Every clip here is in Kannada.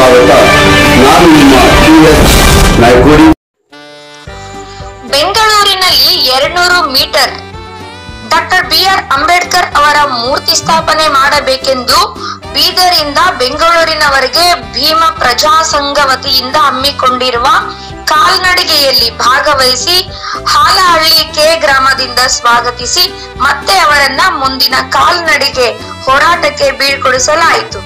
ಸ್ವಾಗತ. ನಾನು ನಿಮ್ಮ ನಾಯಕೋಡಿ. ಬೆಂಗಳೂರಿನಲ್ಲಿ 200 ಮೀಟರ್ ಡಾಕ್ಟರ್ ಬಿ.ಆರ್. ಅಂಬೇಡ್ಕರ್ ಅವರ ಮೂರ್ತಿ ಸ್ಥಾಪನೆ ಮಾಡಬೇಕೆಂದು ಬೀದರಿಂದ ಬೆಂಗಳೂರಿನವರೆಗೆ ಭೀಮ ಪ್ರಜಾ ಸಂಘ ವತಿಯಿಂದ ಹಮ್ಮಿಕೊಂಡಿರುವ ಕಾಲ್ನಡಿಗೆಯಲ್ಲಿ ಭಾಗವಹಿಸಿ ಹಾಲಹಳ್ಳಿ ಕೆ ಗ್ರಾಮದಿಂದ ಸ್ವಾಗತಿಸಿ ಮತ್ತೆ ಅವರನ್ನ ಮುಂದಿನ ಕಾಲ್ನಡಿಗೆ ಹೋರಾಟಕ್ಕೆ ಬೀಳ್ಕೊಡಿಸಲಾಯಿತು.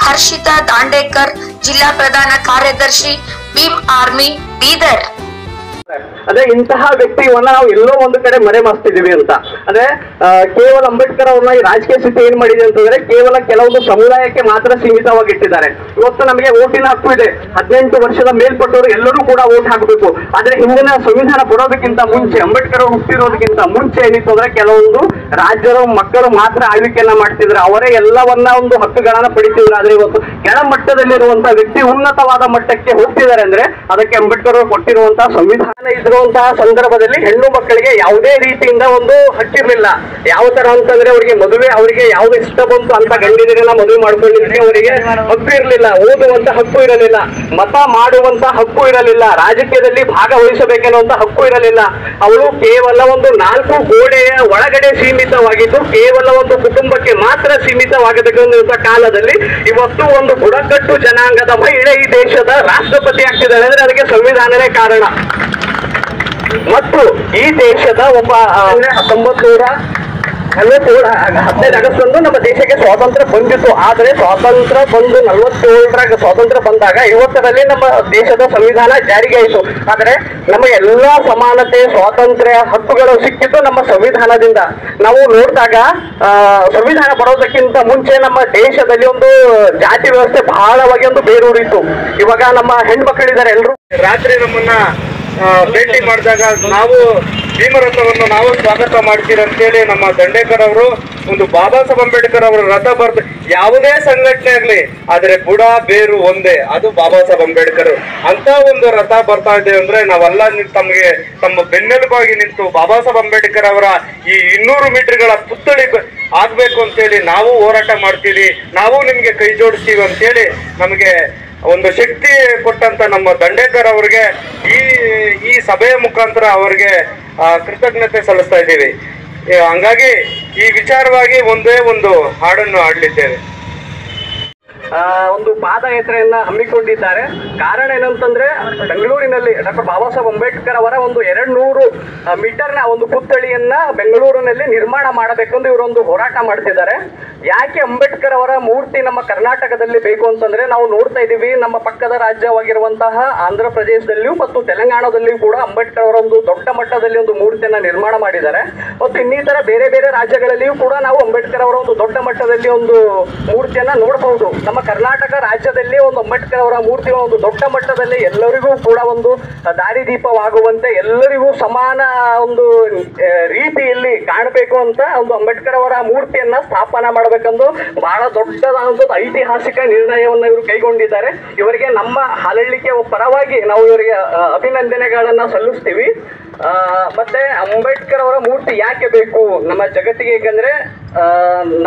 ಹರ್ಷಿತಾ ದಾಂಡೇಕರ್, ಜಿಲ್ಲಾ ಪ್ರಧಾನ ಕಾರ್ಯದರ್ಶಿ, ಭೀಮ್ ಆರ್ಮಿ, ಬೀದರ್. ಅದೇ ಇಂತಹ ವ್ಯಕ್ತಿಯನ್ನ ನಾವು ಎಲ್ಲೋ ಒಂದು ಕಡೆ ಮರೆಮಾಚ್ತಿದೀವಿ ಅಂತ. ಅಂದ್ರೆ ಕೇವಲ ಅಂಬೇಡ್ಕರ್ ಅವ್ರನ್ನ ಈ ರಾಜಕೀಯ ಸ್ಥಿತಿ ಏನ್ ಮಾಡಿದೆ ಅಂತಂದ್ರೆ ಕೇವಲ ಕೆಲವೊಂದು ಸಮುದಾಯಕ್ಕೆ ಮಾತ್ರ ಸೀಮಿತವಾಗಿಟ್ಟಿದ್ದಾರೆ. ಇವತ್ತು ನಮಗೆ ಓಟಿನ ಹಕ್ಕು ಇದೆ. 18 ವರ್ಷದ ಮೇಲ್ಪಟ್ಟವರು ಎಲ್ಲರೂ ಕೂಡ ಓಟ್ ಹಾಕಬೇಕು. ಆದ್ರೆ ಹಿಂದಿನ ಸಂವಿಧಾನ ಬರೋದಕ್ಕಿಂತ ಮುಂಚೆ, ಅಂಬೇಡ್ಕರ್ ಅವರು ಹುಟ್ಟಿರೋದಕ್ಕಿಂತ ಮುಂಚೆ ಏನಿತ್ತು ಅಂದ್ರೆ ಕೆಲವೊಂದು ರಾಜ್ಯದ ಮಕ್ಕಳು ಮಾತ್ರ ಆಳ್ವಿಕೆಯನ್ನ ಮಾಡ್ತಿದ್ರು. ಅವರೇ ಎಲ್ಲವನ್ನ ಒಂದು ಹಕ್ಕುಗಳನ್ನ ಪಡಿತಿದ್ರು. ಆದ್ರೆ ಇವತ್ತು ಕೆಳ ಮಟ್ಟದಲ್ಲಿರುವಂತಹ ವ್ಯಕ್ತಿ ಉನ್ನತವಾದ ಮಟ್ಟಕ್ಕೆ ಹೋಗ್ತಿದ್ದಾರೆ ಅಂದ್ರೆ ಅದಕ್ಕೆ ಅಂಬೇಡ್ಕರ್ ಅವರು ಕೊಟ್ಟಿರುವಂತಹ ಸಂವಿಧಾನ ಇರುವಂತಹ ಸಂದರ್ಭದಲ್ಲಿ ಹೆಣ್ಣು ಮಕ್ಕಳಿಗೆ ಯಾವುದೇ ರೀತಿಯಿಂದ ಒಂದು ಹಕ್ಕಿರ್ಲಿಲ್ಲ. ಯಾವ ತರ ಅಂತಂದ್ರೆ ಅವರಿಗೆ ಯಾವ್ದು ಇಷ್ಟ ಬಂತು ಅಂತ ಗಂಡಿದರನ್ನ ಮದುವೆ ಮಾಡ್ಕೊಳ್ಳಿಕ್ಕೆ ಅವರಿಗೆ ಹಕ್ಕು ಇರಲಿಲ್ಲ. ಓದುವಂತ ಹಕ್ಕು ಇರಲಿಲ್ಲ, ಮತ ಮಾಡುವಂತ ಹಕ್ಕು ಇರಲಿಲ್ಲ, ರಾಜಕೀಯದಲ್ಲಿ ಭಾಗವಹಿಸಬೇಕೆನ್ನುವಂತ ಹಕ್ಕು ಇರಲಿಲ್ಲ. ಅವಳು ಕೇವಲ ಒಂದು 4 ಗೋಡೆಯ ಒಳಗಡೆ ಸೀಮಿತವಾಗಿದ್ದು ಕೇವಲ ಒಂದು ಕುಟುಂಬಕ್ಕೆ ಮಾತ್ರ ಸೀಮಿತವಾಗತಕ್ಕಂಥ ಕಾಲದಲ್ಲಿ ಇವತ್ತು ಒಂದು ಬುಡಕಟ್ಟು ಜನಾಂಗದ ಮಹಿಳೆ ಈ ದೇಶದ ರಾಷ್ಟ್ರಪತಿ ಆಗ್ತಿದ್ದಾಳೆ ಅಂದ್ರೆ ಅದಕ್ಕೆ ಸಂವಿಧಾನನೇ ಕಾರಣ. ಮತ್ತು ಈ ದೇಶದ ಒಬ್ಬ 15 ಆಗಸ್ಟ್ ನಮ್ಮ ದೇಶಕ್ಕೆ ಸ್ವಾತಂತ್ರ್ಯ ಬಂದಿತ್ತು. ಆದರೆ ಸ್ವಾತಂತ್ರ್ಯ ಬಂದು 47ರ ಸ್ವಾತಂತ್ರ್ಯ ಬಂದಾಗ 50ರಲ್ಲಿ ನಮ್ಮ ದೇಶದ ಸಂವಿಧಾನ ಜಾರಿಗೆ ಆಯಿತು. ಆದರೆ ನಮಗೆ ಎಲ್ಲಾ ಸಮಾನತೆ, ಸ್ವಾತಂತ್ರ್ಯ, ಹಕ್ಕುಗಳು ಸಿಕ್ಕಿದ್ದು ನಮ್ಮ ಸಂವಿಧಾನದಿಂದ. ನಾವು ನೋಡಿದಾಗ ಸಂವಿಧಾನ ಬರೋದಕ್ಕಿಂತ ಮುಂಚೆ ನಮ್ಮ ದೇಶದಲ್ಲಿ ಒಂದು ಜಾತಿ ವ್ಯವಸ್ಥೆ ಬಹಳವಾಗಿ ಒಂದು ಬೇರೂರಿತ್ತು. ಇವಾಗ ನಮ್ಮ ಹೆಣ್ಮಕ್ಳಿದ್ದಾರೆ, ಎಲ್ಲರೂ ರಾತ್ರಿ ನಮ್ಮನ್ನ ಭೇಟಿ ಮಾಡಿದಾಗ ನಾವು ಭೀಮರಥವನ್ನು ನಾವು ಸ್ವಾಗತ ಮಾಡ್ತೀರಿ ಅಂತೇಳಿ ನಮ್ಮ ದಂಡೇಕರ್ ಅವರು ಒಂದು ಬಾಬಾ ಸಾಹೇಬ್ ಅಂಬೇಡ್ಕರ್ ಅವರ ರಥ ಬರ್ತ ಯಾವುದೇ ಸಂಘಟನೆ ಆಗ್ಲಿ ಆದ್ರೆ ಬುಡ ಬೇರು ಒಂದೇ, ಅದು ಬಾಬಾ ಸಾಹೇಬ್ ಅಂಬೇಡ್ಕರ್ ಅಂತ ಒಂದು ರಥ ಬರ್ತಾ ಇದೆ ಅಂದ್ರೆ ನಾವೆಲ್ಲ ತಮಗೆ ತಮ್ಮ ಬೆನ್ನೆಲುಬಾಗಿ ನಿಂತು ಬಾಬಾ ಸಾಹೇಬ್ ಅಂಬೇಡ್ಕರ್ ಅವರ ಈ 200 ಮೀಟರ್ಗಳ ಪುತ್ಥಳಿ ಆಗ್ಬೇಕು ಅಂತೇಳಿ ನಾವು ಹೋರಾಟ ಮಾಡ್ತೀವಿ, ನಾವು ನಿಮ್ಗೆ ಕೈ ಜೋಡಿಸ್ತೀವಿ ಅಂತೇಳಿ ನಮಗೆ ಒಂದು ಶಕ್ತಿ ಕೊಟ್ಟಂತ ನಮ್ಮ ದಂಡೇಕರ್ ಅವರಿಗೆ ಈ ಸಭೆಯ ಮುಖಾಂತರ ಅವರಿಗೆ ಕೃತಜ್ಞತೆ ಸಲ್ಲಿಸ್ತಾ ಇದ್ದೀವಿ. ಹಂಗಾಗಿ ಈ ವಿಚಾರವಾಗಿ ಒಂದೇ ಒಂದು ಹಾಡನ್ನು ಹಾಡಲಿದ್ದೇವೆ. ಒಂದು ಪಾದಯಾತ್ರೆಯನ್ನ ಹಮ್ಮಿಕೊಂಡಿದ್ದಾರೆ. ಕಾರಣ ಏನಂತಂದ್ರೆ ಬೆಂಗಳೂರಿನಲ್ಲಿ ಡಾಕ್ಟರ್ ಬಾಬಾ ಸಾಹೇಬ್ ಅಂಬೇಡ್ಕರ್ ಅವರ ಒಂದು 200 ಮೀಟರ್ನ ಒಂದು ಪುತ್ಥಳಿಯನ್ನ ಬೆಂಗಳೂರಿನಲ್ಲಿ ನಿರ್ಮಾಣ ಮಾಡಬೇಕೆಂದು ಇವರೊಂದು ಹೋರಾಟ ಮಾಡ್ತಿದ್ದಾರೆ. ಯಾಕೆ ಅಂಬೇಡ್ಕರ್ ಅವರ ಮೂರ್ತಿ ನಮ್ಮ ಕರ್ನಾಟಕದಲ್ಲಿ ಬೇಕು ಅಂತಂದ್ರೆ ನಾವು ನೋಡ್ತಾ ಇದ್ದೀವಿ, ನಮ್ಮ ಪಕ್ಕದ ರಾಜ್ಯವಾಗಿರುವಂತಹ ಆಂಧ್ರ ಪ್ರದೇಶದಲ್ಲಿಯೂ ಮತ್ತು ತೆಲಂಗಾಣದಲ್ಲಿಯೂ ಕೂಡ ಅಂಬೇಡ್ಕರ್ ಅವರ ಒಂದು ದೊಡ್ಡ ಮಟ್ಟದಲ್ಲಿ ಒಂದು ಮೂರ್ತಿಯನ್ನ ನಿರ್ಮಾಣ ಮಾಡಿದ್ದಾರೆ. ಮತ್ತು ಇನ್ನಿತರ ಬೇರೆ ಬೇರೆ ರಾಜ್ಯಗಳಲ್ಲಿಯೂ ಕೂಡ ನಾವು ಅಂಬೇಡ್ಕರ್ ಅವರ ಒಂದು ದೊಡ್ಡ ಮಟ್ಟದಲ್ಲಿ ಒಂದು ಮೂರ್ತಿಯನ್ನ ನೋಡಬಹುದು. ನಮ್ಮ ಕರ್ನಾಟಕ ರಾಜ್ಯದಲ್ಲಿ ಒಂದು ಅಂಬೇಡ್ಕರ್ ಅವರ ಮೂರ್ತಿ ಒಂದು ದೊಡ್ಡ ಮಟ್ಟದಲ್ಲಿ ಎಲ್ಲರಿಗೂ ಕೂಡ ಒಂದು ದಾರಿದೀಪವಾಗುವಂತೆ ಎಲ್ಲರಿಗೂ ಸಮಾನ ಒಂದು ರೀತಿಯಲ್ಲಿ ಕಾಣಬೇಕು ಅಂತ ಒಂದು ಅಂಬೇಡ್ಕರ್ ಅವರ ಮೂರ್ತಿಯನ್ನ ಸ್ಥಾಪನೆ ಮಾಡಬೇಕೆಂದು ಬಹಳ ದೊಡ್ಡದಾದ ಐತಿಹಾಸಿಕ ನಿರ್ಣಯವನ್ನು ಇವರು ಕೈಗೊಂಡಿದ್ದಾರೆ. ಇವರಿಗೆ ನಮ್ಮ ಹಾಲಹಳ್ಳಿಗೆ ಪರವಾಗಿ ನಾವು ಇವರಿಗೆ ಅಭಿನಂದನೆಗಳನ್ನ ಸಲ್ಲಿಸ್ತೀವಿ. ಮತ್ತೆ ಅಂಬೇಡ್ಕರ್ ಅವರ ಮೂರ್ತಿ ಯಾಕೆ ಬೇಕು ನಮ್ಮ ಜಗತ್ತಿಗೆ? ಏಕೆಂದ್ರೆ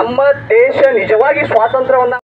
ನಮ್ಮ ದೇಶ ನಿಜವಾಗಿ ಸ್ವಾತಂತ್ರ್ಯವನ್ನ